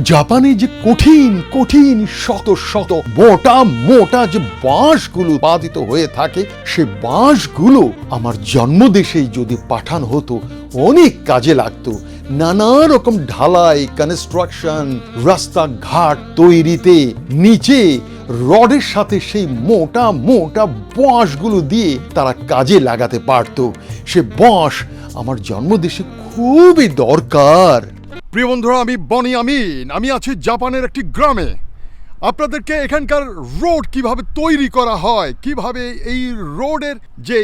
জাপানে যে কঠিন কঠিন শত শত মোটা মোটা যে বাঁশগুলো উৎপাদিত হয়ে থাকে, সে বাঁশগুলো আমার জন্মদেশেই যদি পাঠানো হতো অনেক কাজে লাগতো। নানা রকম ঢালাই, কনস্ট্রাকশন, রাস্তাঘাট তৈরিতে নিচে রডের সাথে সেই মোটা মোটা বাঁশগুলো দিয়ে তারা কাজে লাগাতে পারত। সে বাঁশ আমার জন্মদেশে খুবই দরকার। প্রিয় বন্ধুরা, আমি বনি আমিন। আমি আছি জাপানের একটি গ্রামে। আপনাদেরকে এখানকার রোড কিভাবে তৈরি করা হয়, কিভাবে এই রোডের যে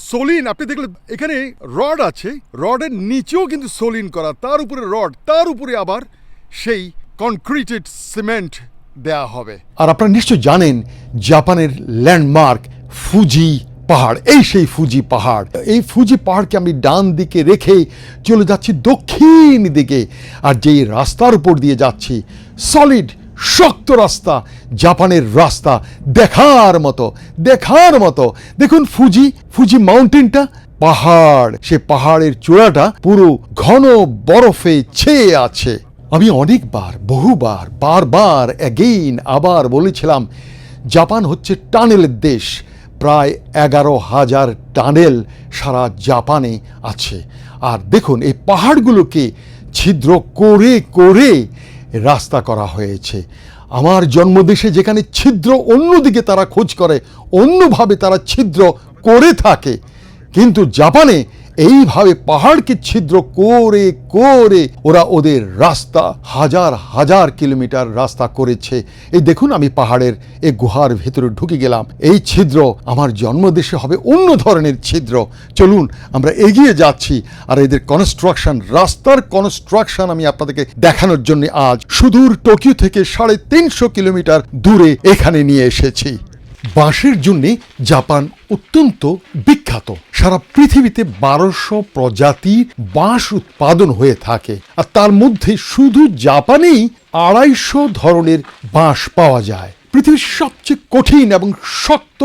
সলিন, আপনি দেখলে এখানে রড আছে, রডের নিচেও কিন্তু সলিন করা, তার উপরে রড, তার উপরে আবার সেই কনক্রিটেড সিমেন্ট দেয়া হবে। আর আপনারা নিশ্চয় জানেন জাপানের ল্যান্ডমার্ক ফুজি পাহাড়। এই সেই ফুজি পাহাড়। এই ফুজি পাহাড়কে আমি ডান দিকে রেখে চলে যাচ্ছি দক্ষিণ দিকে, আর যেই রাস্তার উপর দিয়ে যাচ্ছি, সলিড শক্ত রাস্তা, জাপানের রাস্তা, দেখার মতো দেখার মতো। দেখুন ফুজি মাউন্টেনটা, পাহাড়, সে পাহাড়ের চূড়াটা পুরো ঘন বরফে ছেয়ে আছে। আমি অনেকবার, বহুবার, বারবার অ্যাগেইন আবার বলেছিলাম, জাপান হচ্ছে টানেলের দেশ। প্রায় 11,000 টানেল সারা জাপানে আছে। আর দেখুন এই পাহাড়গুলোকে ছিদ্র করে করে রাস্তা করা হয়েছে। আমার জন্মদেশে যেখানে ছিদ্র অন্যদিকে তারা খোঁজ করে, অন্যভাবে তারা ছিদ্র করে থাকে, কিন্তু জাপানে এইভাবে পাহাড়কে ছিদ্র করে করে ওরা ওদের রাস্তা হাজার হাজার কিলোমিটার রাস্তা করেছে। এই দেখুন, আমি পাহাড়ের এই গুহার ভেতরে ঢুকে গেলাম। এই ছিদ্র আমার জন্মদেশে হবে অন্য ধরনের ছিদ্র। চলুন আমরা এগিয়ে যাচ্ছি। আর এদের কনস্ট্রাকশন, রাস্তার কনস্ট্রাকশন আমি আপনাদেরকে দেখানোর জন্য আজ সুদূর টোকিও থেকে 350 কিলোমিটার দূরে এখানে নিয়ে এসেছি। বাঁশের জন্য জাপান অত্যন্ত বিখ্যাত। সারা পৃথিবীতে 1200 প্রজাতির বাঁশ উৎপাদন হয়ে থাকে, আর তার মধ্যে শুধু জাপানেই 250 ধরনের বাঁশ পাওয়া যায়। পৃথিবীর সবচেয়ে কঠিন এবং শক্ত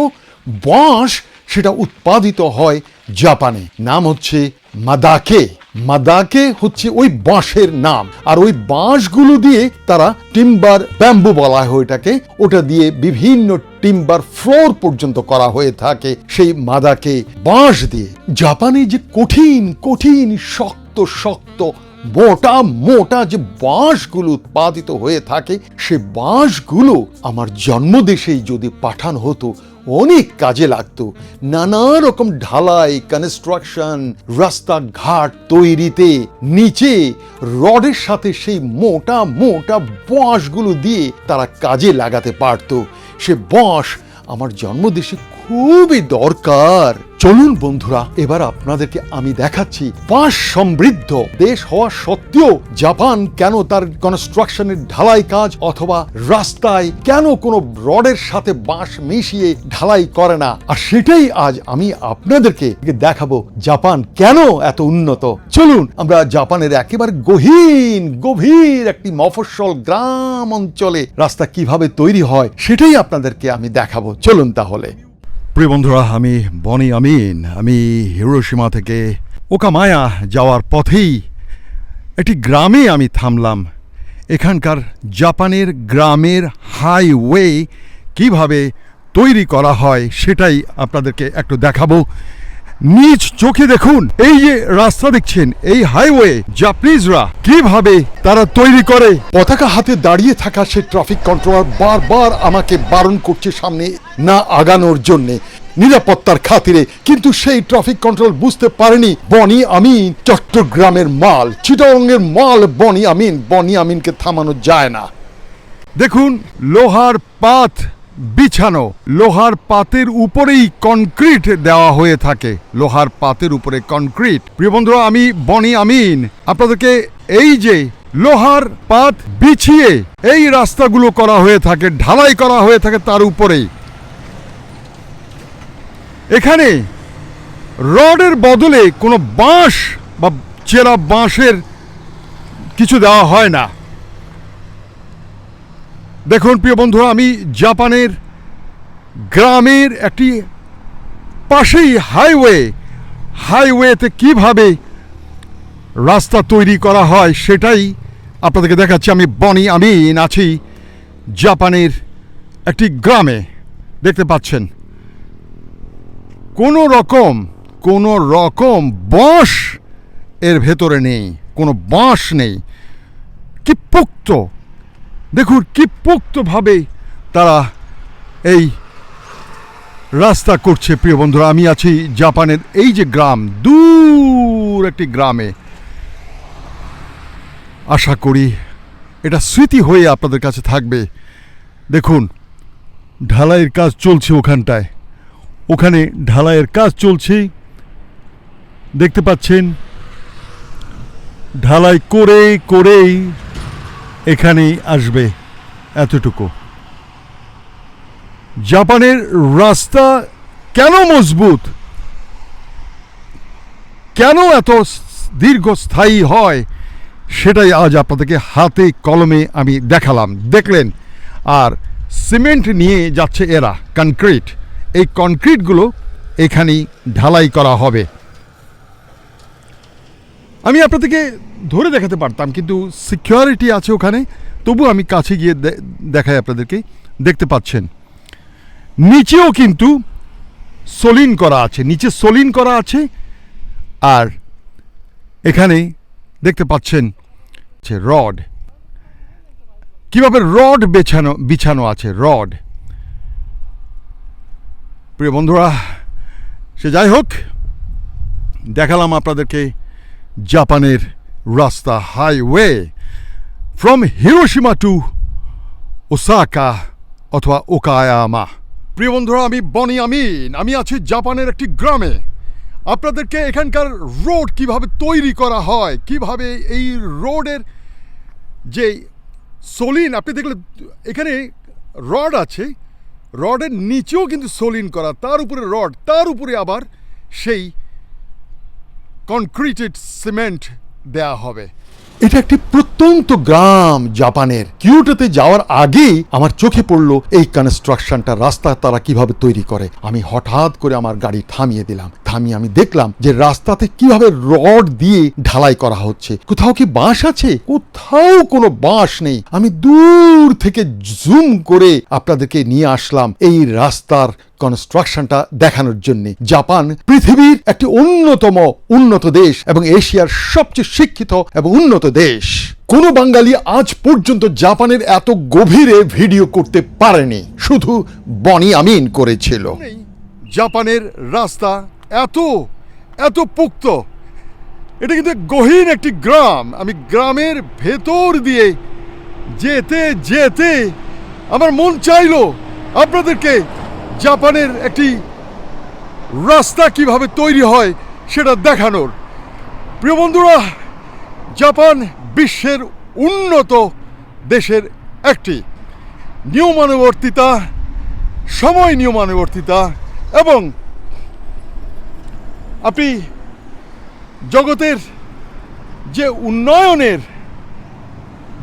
বাঁশ সেটা উৎপাদিত হয় জাপানে। নাম হচ্ছে মাদাকে। মাদাকে হচ্ছে ওই বাঁশের নাম। আর ওই বাঁশগুলো দিয়ে তারা টিম্বার, ব্যাম্বু বলা হয় ওটাকে, ওটা দিয়ে বিভিন্ন টিম্বার ফ্লোর পর্যন্ত করা হয়ে থাকে সেই মাদাকে বাঁশ দিয়ে। জাপানে যে কঠিন কঠিন শক্ত শক্ত মোটা মোটা যে বাঁশগুলো উৎপাদিত হয়ে থাকে, সে বাঁশগুলো আমার জন্মদেশেই যদি পাঠানো হতো অনেক কাজে লাগতো। নানা রকম ঢালাই, কনস্ট্রাকশন, রাস্তাঘাট তৈরিতে নিচে রডের সাথে সেই মোটা মোটা বাঁশগুলো দিয়ে তারা কাজে লাগাতে পারত। সে বাঁশ আমার জন্মদেশে খুবই দরকার। চলুন বন্ধুরা, এবার আপনাদেরকে আমি দেখাচ্ছি বাঁশ সমৃদ্ধ দেশ হওয়া সত্ত্বেও জাপান কেন তার কনস্ট্রাকশনের ঢালাই কাজ অথবা রাস্তায় কেন কোনো রডের সাথে বাঁশ মিশিয়ে ঢালাই করে না। আর সেটাই আজ আমি আপনাদেরকে দেখাবো, জাপান কেন এত উন্নত। চলুন আমরা জাপানের একেবারে গভীর একটি মফস্বল গ্রাম অঞ্চলে রাস্তা কিভাবে তৈরি হয় সেটাই আপনাদেরকে আমি দেখাবো। চলুন তাহলে। প্রিয় বন্ধুরা, আমি বনি আমিন। আমি হিরোশিমা থেকে ওকামায়া যাওয়ার পথেই একটি গ্রামে আমি থামলাম। এখানকার জাপানের গ্রামের হাইওয়ে কিভাবে তৈরি করা হয় সেটাই আপনাদেরকে একটু দেখাবো। নিজ চোখে দেখুন, এই যে রাস্তা দেখছেন, এই হাইওয়ে জাপানিজরা কিভাবে তারা তৈরি করে। পতাকা হাতে দাঁড়িয়ে থাকা সে ট্রাফিক কন্ট্রোলার বারবার আমাকে বারণ করছে সামনে না আগানোর জন্যে, নিরাপত্তার খাতিরে। কিন্তু সেই ট্রাফিক কন্ট্রোল বুঝতে পারেনি বনি আমিন চট্টগ্রামের মাল, চিটাগংয়ের মাল বনি আমিনকে থামানো যায় না। দেখুন, লোহার পাত বিছানো, লোহার পাতের উপরেই কনক্রিট দেওয়া হয়ে থাকে, লোহার পাতের উপরে কনক্রিট। প্রিয় বন্ধুরা, আমি বনি আমিন আপনাদেরকে এই যে লোহার পাত বিছিয়ে এই রাস্তাগুলো করা হয়ে থাকে, ঢালাই করা হয়ে থাকে, তার উপরেই এখানে রডের বদলে কোনো বাঁশ বা চেরা বাঁশের কিছু দেওয়া হয় না। দেখুন প্রিয় বন্ধুরা, আমি জাপানের গ্রামের একটি পাশেই হাইওয়েতে কিভাবে রাস্তা তৈরি করা হয় সেটাই আপনাদেরকে দেখাচ্ছি আমি বনি আমিন আছি জাপানের একটি গ্রামে। দেখতে পাচ্ছেন কোনো রকম বাঁশ এর ভেতরে নেই, কোনো বাঁশ নেই। কি পোক্ত, দেখুন কি পোক্তভাবে তারা এই রাস্তা করছে। প্রিয় বন্ধুরা, আমি আছি জাপানের এই যে গ্রাম, দূর একটি গ্রামে। আশা করি এটা স্মৃতি হয়ে আপনাদের কাছে থাকবে। দেখুন ঢালাইয়ের কাজ চলছে ওখানে ঢালাইয়ের কাজ চলছে, দেখতে পাচ্ছেন। ঢালাই করেই এখানে আসবে এতটুকু। জাপানের রাস্তা কেন মজবুত, কেন এত দীর্ঘস্থায়ী হয়, সেটাই আজ আপনাদেরকে হাতে কলমে আমি দেখালাম। দেখলেন, আর সিমেন্ট নিয়ে যাচ্ছে এরা, কনক্রিট। এই কনক্রিটগুলো এখানেই ঢালাই করা হবে। আমি আপনাদেরকে ধরে দেখাতে পারতাম, কিন্তু সিকিউরিটি আছে ওখানে, তবু আমি কাছে গিয়ে দেখাই আপনাদেরকে। দেখতে পাচ্ছেন নিচেও কিন্তু সলিন করা আছে, নিচে সলিন করা আছে। আর এখানে দেখতে পাচ্ছেন রড, কিভাবে রড বিছানো আছে, রড। প্রিয় বন্ধুরা, সে যাই হোক, দেখালাম আপনাদেরকে জাপানের রাস্তা, highway from Hiroshima to Osaka অথবা ওকায়ামা। প্রিয় বন্ধুরা, আমি বনি আমিন, আমি আছি জাপানের একটি গ্রামে। আপনাদেরকে এখানকার রোড কিভাবে তৈরি করা হয়, কিভাবে এই রোডের যে সলিন, আপনি দেখলে এখানে রড আছে, রডের নিচেও কিন্তু সলিন করা, তার উপরে রড, তার উপরে আবার সেই কনক্রিটেড সিমেন্ট দেয়া হবে। এটা একটি প্রত্যন্ত গ্রাম জাপানের। কিয়োটোতে যাওয়ার আগেই আমার চোখে পড়লো এই কনস্ট্রাকশনটা, রাস্তা তারা কিভাবে তৈরি করে। আমি হঠাৎ করে আমার গাড়ি থামিয়ে দিলাম, থামিয়ে আমি দেখলাম যে রাস্তাতে কিভাবে রড দিয়ে ঢালাই করা হচ্ছে। কোথাও কি বাঁশ আছে? কোথাও কোনো বাঁশ নেই। আমি দূর থেকে জুম করে আপনাদেরকে নিয়ে আসলাম এই রাস্তার কনস্ট্রাকশনটা দেখানোর জন্য। জাপান পৃথিবীর একটি অন্যতম উন্নত দেশ এবং এশিয়ার সবচেয়ে শিক্ষিত এবং উন্নত দেশ। কোন বাঙালি আজ পর্যন্ত জাপানের এত গভীরে ভিডিও করতে পারেনি, শুধু বনি আমিন করেছিল। জাপানের রাস্তা এত পোক্ত, এটা কিন্তু গহীন একটি গ্রাম। আমি গ্রামের ভেতর দিয়ে যেতে আমার মন চাইলো আপনাদেরকে জাপানের একটি রাস্তা কিভাবে তৈরি হয় সেটা দেখানোর। প্রিয় বন্ধুরা, জাপান বিশ্বের উন্নত দেশের একটি। নিয়মানুবর্তিতা, সময় নিয়মানুবর্তিতা এবং আপনি জগতের যে উন্নয়নের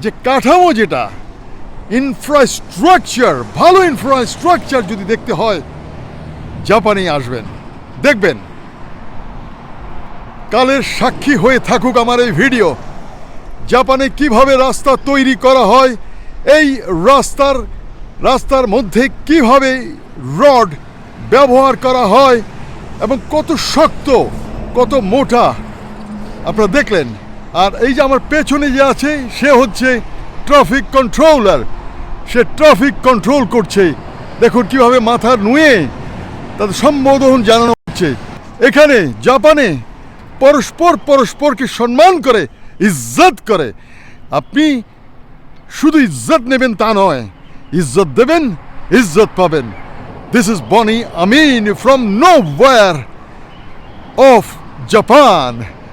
যে কাঠামো, যেটা ইনফ্রাস্ট্রাকচার, ভালো ইনফ্রাস্ট্রাকচার যদি দেখতে হয় জাপানে আসবেন, দেখবেন। কালের সাক্ষী হয়ে থাকুক আমার এই ভিডিও, জাপানে কিভাবে রাস্তা তৈরি করা হয়, এই রাস্তার মধ্যে কিভাবে রড ব্যবহার করা হয় এবং কত শক্ত, কত মোটা আপনারা দেখলেন। আর এই যে আমার পেছনে যে আছে, সে হচ্ছে ট্রাফিক কন্ট্রোলার, সে ট্রাফিক কন্ট্রোল করছে। দেখুন কিভাবে মাথার নুয়ে তাদের সম্বোধন জানানো হচ্ছে। এখানে জাপানে পরস্পরকে সম্মান করে, ইজ্জত করে। আপনি শুধু ইজ্জত নেবেন তা নয়, ইজ্জত দেবেন, ইজ্জত পাবেন। This is Boni Amin from nowhere of Japan,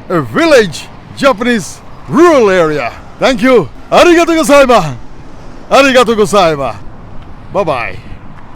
a village Japanese rural area. Thank you. Arigatou gozaimasu. Arigatou gozaimasu. Bye bye.